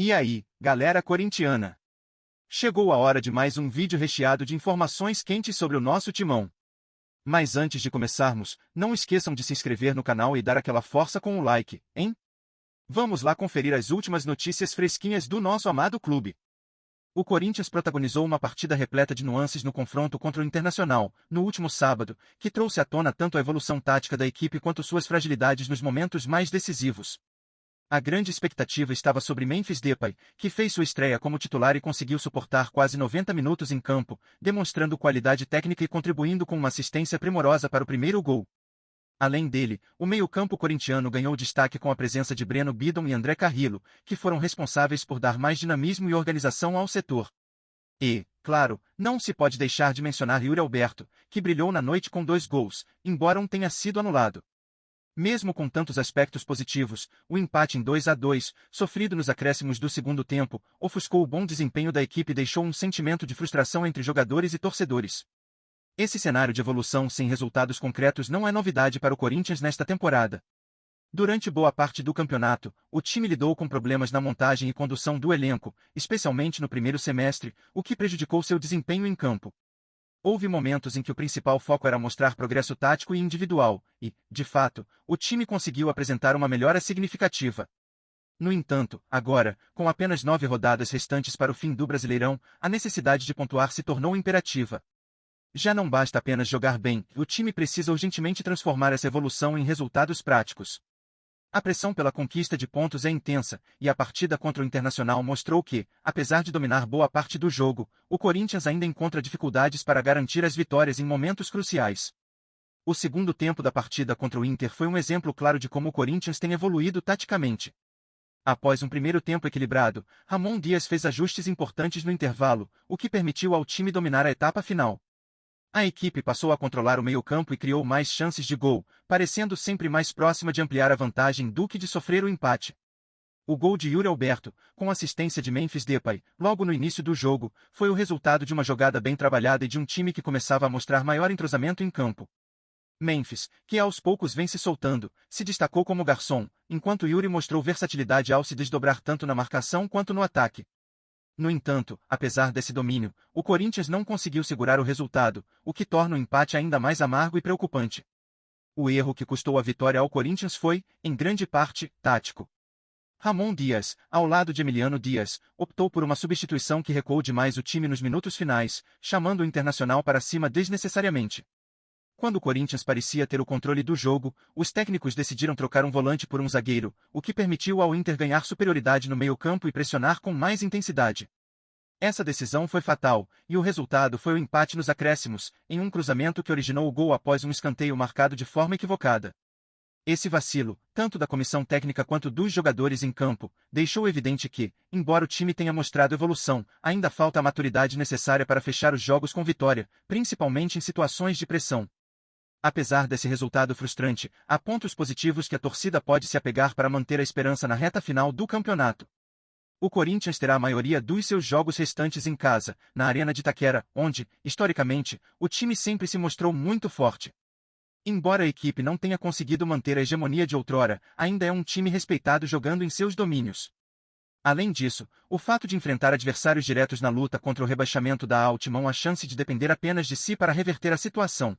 E aí, galera corintiana? Chegou a hora de mais um vídeo recheado de informações quentes sobre o nosso timão. Mas antes de começarmos, não esqueçam de se inscrever no canal e dar aquela força com o like, hein? Vamos lá conferir as últimas notícias fresquinhas do nosso amado clube. O Corinthians protagonizou uma partida repleta de nuances no confronto contra o Internacional, no último sábado, que trouxe à tona tanto a evolução tática da equipe quanto suas fragilidades nos momentos mais decisivos. A grande expectativa estava sobre Memphis Depay, que fez sua estreia como titular e conseguiu suportar quase 90 minutos em campo, demonstrando qualidade técnica e contribuindo com uma assistência primorosa para o primeiro gol. Além dele, o meio-campo corintiano ganhou destaque com a presença de Breno Bidon e André Carrillo, que foram responsáveis por dar mais dinamismo e organização ao setor. E, claro, não se pode deixar de mencionar Yuri Alberto, que brilhou na noite com 2 gols, embora um tenha sido anulado. Mesmo com tantos aspectos positivos, o empate em 2-2, sofrido nos acréscimos do segundo tempo, ofuscou o bom desempenho da equipe e deixou um sentimento de frustração entre jogadores e torcedores. Esse cenário de evolução sem resultados concretos não é novidade para o Corinthians nesta temporada. Durante boa parte do campeonato, o time lidou com problemas na montagem e condução do elenco, especialmente no primeiro semestre, o que prejudicou seu desempenho em campo. Houve momentos em que o principal foco era mostrar progresso tático e individual, e, de fato, o time conseguiu apresentar uma melhora significativa. No entanto, agora, com apenas 9 rodadas restantes para o fim do Brasileirão, a necessidade de pontuar se tornou imperativa. Já não basta apenas jogar bem, o time precisa urgentemente transformar essa evolução em resultados práticos. A pressão pela conquista de pontos é intensa, e a partida contra o Internacional mostrou que, apesar de dominar boa parte do jogo, o Corinthians ainda encontra dificuldades para garantir as vitórias em momentos cruciais. O segundo tempo da partida contra o Inter foi um exemplo claro de como o Corinthians tem evoluído taticamente. Após um primeiro tempo equilibrado, Ramon Dias fez ajustes importantes no intervalo, o que permitiu ao time dominar a etapa final. A equipe passou a controlar o meio-campo e criou mais chances de gol, parecendo sempre mais próxima de ampliar a vantagem do que de sofrer o empate. O gol de Yuri Alberto, com assistência de Memphis Depay, logo no início do jogo, foi o resultado de uma jogada bem trabalhada e de um time que começava a mostrar maior entrosamento em campo. Memphis, que aos poucos vem se soltando, se destacou como garçom, enquanto Yuri mostrou versatilidade ao se desdobrar tanto na marcação quanto no ataque. No entanto, apesar desse domínio, o Corinthians não conseguiu segurar o resultado, o que torna o empate ainda mais amargo e preocupante. O erro que custou a vitória ao Corinthians foi, em grande parte, tático. Ramon Dias, ao lado de Emiliano Dias, optou por uma substituição que recuou demais o time nos minutos finais, chamando o Internacional para cima desnecessariamente. Quando o Corinthians parecia ter o controle do jogo, os técnicos decidiram trocar um volante por um zagueiro, o que permitiu ao Inter ganhar superioridade no meio-campo e pressionar com mais intensidade. Essa decisão foi fatal, e o resultado foi o empate nos acréscimos, em um cruzamento que originou o gol após um escanteio marcado de forma equivocada. Esse vacilo, tanto da comissão técnica quanto dos jogadores em campo, deixou evidente que, embora o time tenha mostrado evolução, ainda falta a maturidade necessária para fechar os jogos com vitória, principalmente em situações de pressão. Apesar desse resultado frustrante, há pontos positivos que a torcida pode se apegar para manter a esperança na reta final do campeonato. O Corinthians terá a maioria dos seus jogos restantes em casa, na Arena de Itaquera, onde, historicamente, o time sempre se mostrou muito forte. Embora a equipe não tenha conseguido manter a hegemonia de outrora, ainda é um time respeitado jogando em seus domínios. Além disso, o fato de enfrentar adversários diretos na luta contra o rebaixamento dá ao Timão a chance de depender apenas de si para reverter a situação.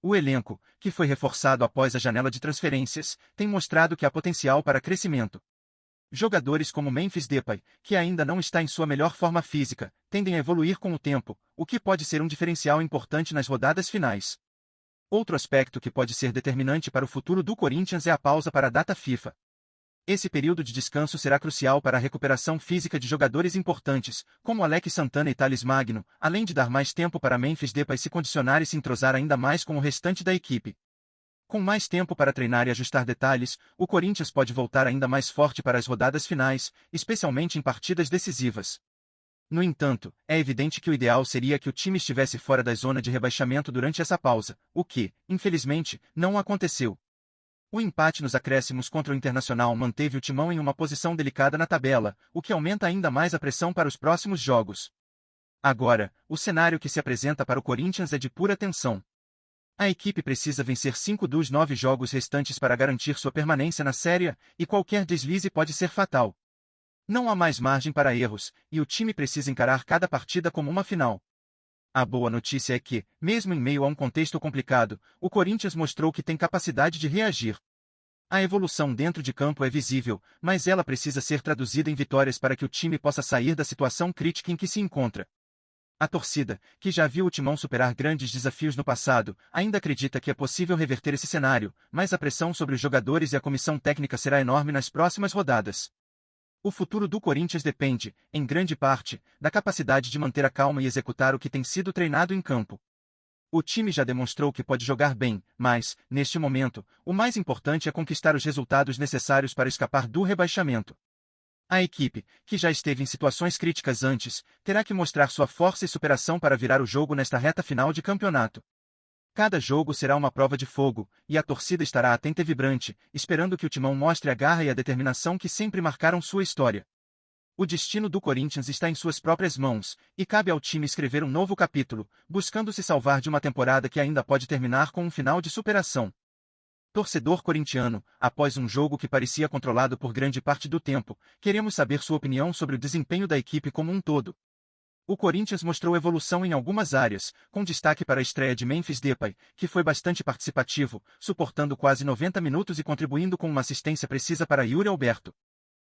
O elenco, que foi reforçado após a janela de transferências, tem mostrado que há potencial para crescimento. Jogadores como Memphis Depay, que ainda não está em sua melhor forma física, tendem a evoluir com o tempo, o que pode ser um diferencial importante nas rodadas finais. Outro aspecto que pode ser determinante para o futuro do Corinthians é a pausa para a data FIFA. Esse período de descanso será crucial para a recuperação física de jogadores importantes, como Alex Santana e Thales Magno, além de dar mais tempo para Memphis Depay se condicionar e se entrosar ainda mais com o restante da equipe. Com mais tempo para treinar e ajustar detalhes, o Corinthians pode voltar ainda mais forte para as rodadas finais, especialmente em partidas decisivas. No entanto, é evidente que o ideal seria que o time estivesse fora da zona de rebaixamento durante essa pausa, o que, infelizmente, não aconteceu. O empate nos acréscimos contra o Internacional manteve o Timão em uma posição delicada na tabela, o que aumenta ainda mais a pressão para os próximos jogos. Agora, o cenário que se apresenta para o Corinthians é de pura tensão. A equipe precisa vencer 5 dos 9 jogos restantes para garantir sua permanência na Série A, e qualquer deslize pode ser fatal. Não há mais margem para erros, e o time precisa encarar cada partida como uma final. A boa notícia é que, mesmo em meio a um contexto complicado, o Corinthians mostrou que tem capacidade de reagir. A evolução dentro de campo é visível, mas ela precisa ser traduzida em vitórias para que o time possa sair da situação crítica em que se encontra. A torcida, que já viu o Timão superar grandes desafios no passado, ainda acredita que é possível reverter esse cenário, mas a pressão sobre os jogadores e a comissão técnica será enorme nas próximas rodadas. O futuro do Corinthians depende, em grande parte, da capacidade de manter a calma e executar o que tem sido treinado em campo. O time já demonstrou que pode jogar bem, mas, neste momento, o mais importante é conquistar os resultados necessários para escapar do rebaixamento. A equipe, que já esteve em situações críticas antes, terá que mostrar sua força e superação para virar o jogo nesta reta final de campeonato. Cada jogo será uma prova de fogo, e a torcida estará atenta e vibrante, esperando que o Timão mostre a garra e a determinação que sempre marcaram sua história. O destino do Corinthians está em suas próprias mãos, e cabe ao time escrever um novo capítulo, buscando se salvar de uma temporada que ainda pode terminar com um final de superação. Torcedor corintiano, após um jogo que parecia controlado por grande parte do tempo, queremos saber sua opinião sobre o desempenho da equipe como um todo. O Corinthians mostrou evolução em algumas áreas, com destaque para a estreia de Memphis Depay, que foi bastante participativo, suportando quase 90 minutos e contribuindo com uma assistência precisa para Yuri Alberto.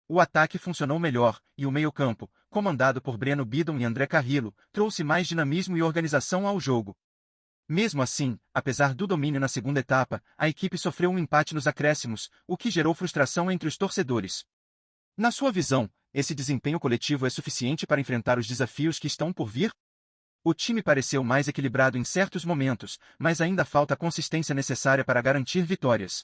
O ataque funcionou melhor, e o meio-campo, comandado por Breno Bidon e André Carrillo, trouxe mais dinamismo e organização ao jogo. Mesmo assim, apesar do domínio na segunda etapa, a equipe sofreu um empate nos acréscimos, o que gerou frustração entre os torcedores. Na sua visão, esse desempenho coletivo é suficiente para enfrentar os desafios que estão por vir? O time pareceu mais equilibrado em certos momentos, mas ainda falta a consistência necessária para garantir vitórias.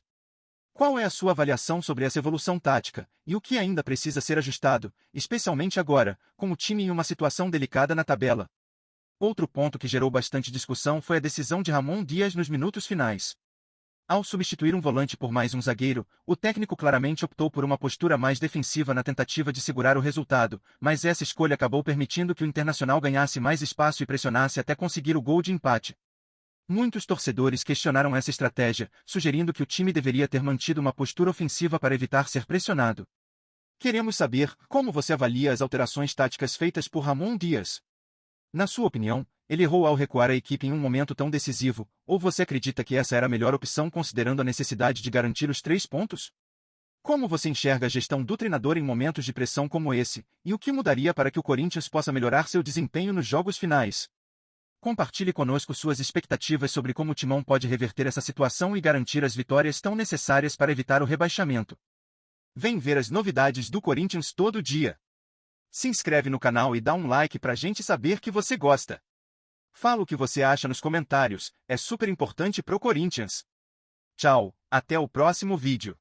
Qual é a sua avaliação sobre essa evolução tática, e o que ainda precisa ser ajustado, especialmente agora, com o time em uma situação delicada na tabela? Outro ponto que gerou bastante discussão foi a decisão de Ramon Dias nos minutos finais. Ao substituir um volante por mais um zagueiro, o técnico claramente optou por uma postura mais defensiva na tentativa de segurar o resultado, mas essa escolha acabou permitindo que o Internacional ganhasse mais espaço e pressionasse até conseguir o gol de empate. Muitos torcedores questionaram essa estratégia, sugerindo que o time deveria ter mantido uma postura ofensiva para evitar ser pressionado. Queremos saber como você avalia as alterações táticas feitas por Ramon Dias. Na sua opinião, ele errou ao recuar a equipe em um momento tão decisivo, ou você acredita que essa era a melhor opção considerando a necessidade de garantir os 3 pontos? Como você enxerga a gestão do treinador em momentos de pressão como esse, e o que mudaria para que o Corinthians possa melhorar seu desempenho nos jogos finais? Compartilhe conosco suas expectativas sobre como o Timão pode reverter essa situação e garantir as vitórias tão necessárias para evitar o rebaixamento. Vem ver as novidades do Corinthians todo dia. Se inscreve no canal e dá um like pra gente saber que você gosta. Fala o que você acha nos comentários, é super importante pro Corinthians. Tchau, até o próximo vídeo.